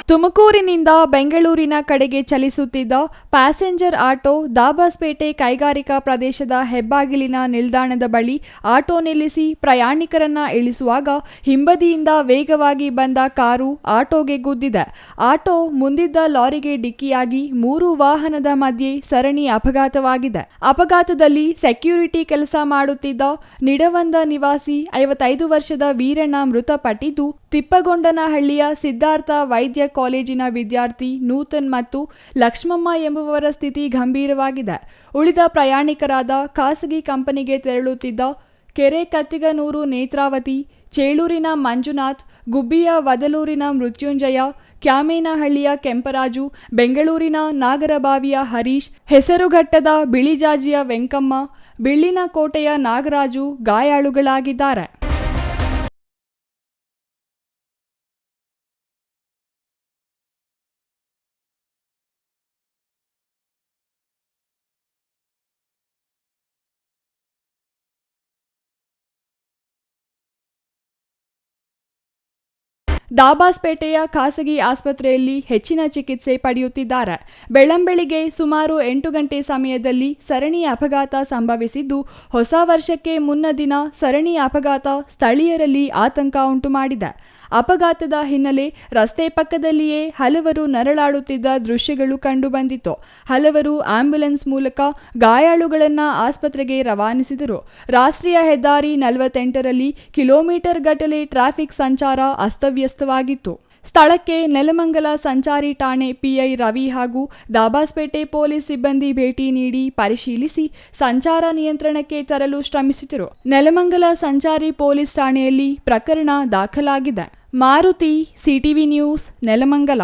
ತುಮಕೂರಿನಿಂದ ಬೆಂಗಳೂರಿನ ಕಡೆಗೆ ಚಲಿಸುತ್ತಿದ್ದ passenger auto Dabaspete ಕೈಗಾರಿಕಾ ಪ್ರದೇಶದ ಹೆಬ್ಬಾಗಿಲಿನ ನಿಲ್ದಾಣದ ಬಳಿ ಆಟೋ ನಿಲ್ಲಿಸಿ ಪ್ರಯಾಣಿಕರನ್ನ ಇಳಿಸುವಾಗ ಹಿಂಬದಿಯಿಂದ ವೇಗವಾಗಿ ಬಂದ ಕಾರು ಆಟೋಗೆ ಗುದ್ದಿದೆ. ಆಟೋ ಮುಂದಿದ್ದ ಲಾರಿಗೆ ಡಿಕ್ಕಿಯಾಗಿ 3 ವಾಹನದ ಮಧ್ಯೆ ಸರಣಿ ಅಪಘಾತವಾಗಿದೆ. ಅಪಘಾತದಲ್ಲಿ ಸೆಕ್ಯೂರಿಟಿ ಕೆಲಸ ಮಾಡುತ್ತಿದ್ದ ನಿಡವಂದ ನಿವಾಸಿ 55 ವರ್ಷದ ವೀರಣ್ಣ ಮೃತಪಟ್ಟಿದ್ದು, ತಿಪ್ಪಗೊಂಡನಹಳ್ಳಿಯ ಸಿದ್ಧಾರ್ಥ ವೈದ್ಯ ಕಾಲೇಜಿನ ವಿದ್ಯಾರ್ಥಿ ನೂತನ್ ಮತ್ತು ಲಕ್ಷ್ಮಮ್ಮ ಎಂಬುವವರ ಸ್ಥಿತಿ ಗಂಭೀರವಾಗಿದೆ. ಉಳಿದ ಪ್ರಯಾಣಿಕರಾದ ಖಾಸಗಿ ಕಂಪನಿಗೆ ತೆರಳುತ್ತಿದ್ದ ಕೆರೆ ಕತ್ತಿಗನೂರು ನೇತ್ರಾವತಿ, ಚೇಳೂರಿನ ಮಂಜುನಾಥ್, ಗುಬ್ಬಿಯ ವದಲೂರಿನ ಮೃತ್ಯುಂಜಯ, ಕ್ಯಾಮೇನಹಳ್ಳಿಯ ಕೆಂಪರಾಜು, ಬೆಂಗಳೂರಿನ ನಾಗರಬಾವಿಯ ಹರೀಶ್, ಹೆಸರುಘಟ್ಟದ ಬಿಳಿಜಾಜಿಯ ವೆಂಕಮ್ಮ, ಬಿಳ್ಳಿನ ಕೋಟೆಯ ನಾಗರಾಜು ಗಾಯಾಳುಗಳಾಗಿದ್ದಾರೆ. ದಾಬಾಸ್ಪೇಟೆಯ ಖಾಸಗಿ ಆಸ್ಪತ್ರೆಯಲ್ಲಿ ಹೆಚ್ಚಿನ ಚಿಕಿತ್ಸೆ ಪಡೆಯುತ್ತಿದ್ದಾರೆ. ಬೆಳ್ಳಂಬೆಳಿಗ್ಗೆ ಸುಮಾರು 8 ಗಂಟೆ ಸಮಯದಲ್ಲಿ ಸರಣಿ ಅಪಘಾತ ಸಂಭವಿಸಿದ್ದು, ಹೊಸ ವರ್ಷಕ್ಕೆ ಮುನ್ನ ದಿನ ಸರಣಿ ಅಪಘಾತ ಸ್ಥಳೀಯರಲ್ಲಿ ಆತಂಕ ಉಂಟುಮಾಡಿದೆ. ಅಪಘಾತದ ಹಿನ್ನೆಲೆ ರಸ್ತೆ ಪಕ್ಕದಲ್ಲಿಯೇ ಹಲವರು ನರಳಾಡುತ್ತಿದ್ದ ದೃಶ್ಯಗಳು ಕಂಡುಬಂದಿತ್ತು. ಹಲವರು ಆಂಬ್ಯುಲೆನ್ಸ್ ಮೂಲಕ ಗಾಯಾಳುಗಳನ್ನು ಆಸ್ಪತ್ರೆಗೆ ರವಾನಿಸಿದರು. ರಾಷ್ಟ್ರೀಯ ಹೆದ್ದಾರಿ 48ರಲ್ಲಿ ಕಿಲೋಮೀಟರ್ ಗಟ್ಟಲೆ ಟ್ರಾಫಿಕ್ ಸಂಚಾರ ಅಸ್ತವ್ಯಸ್ತವಾಗಿತ್ತು. ಸ್ಥಳಕ್ಕೆ ನೆಲಮಂಗಲ ಸಂಚಾರಿ ಠಾಣೆ ಪಿಐ ರವಿ ಹಾಗೂ ದಾಬಾಸ್ಪೇಟೆ ಪೊಲೀಸ್ ಸಿಬ್ಬಂದಿ ಭೇಟಿ ನೀಡಿ ಪರಿಶೀಲಿಸಿ ಸಂಚಾರ ನಿಯಂತ್ರಣಕ್ಕೆ ತರಲು ಶ್ರಮಿಸಿದರು. ನೆಲಮಂಗಲ ಸಂಚಾರಿ ಪೊಲೀಸ್ ಠಾಣೆಯಲ್ಲಿ ಪ್ರಕರಣ ದಾಖಲಾಗಿದೆ. Maruti, CTV news, Nelamangala.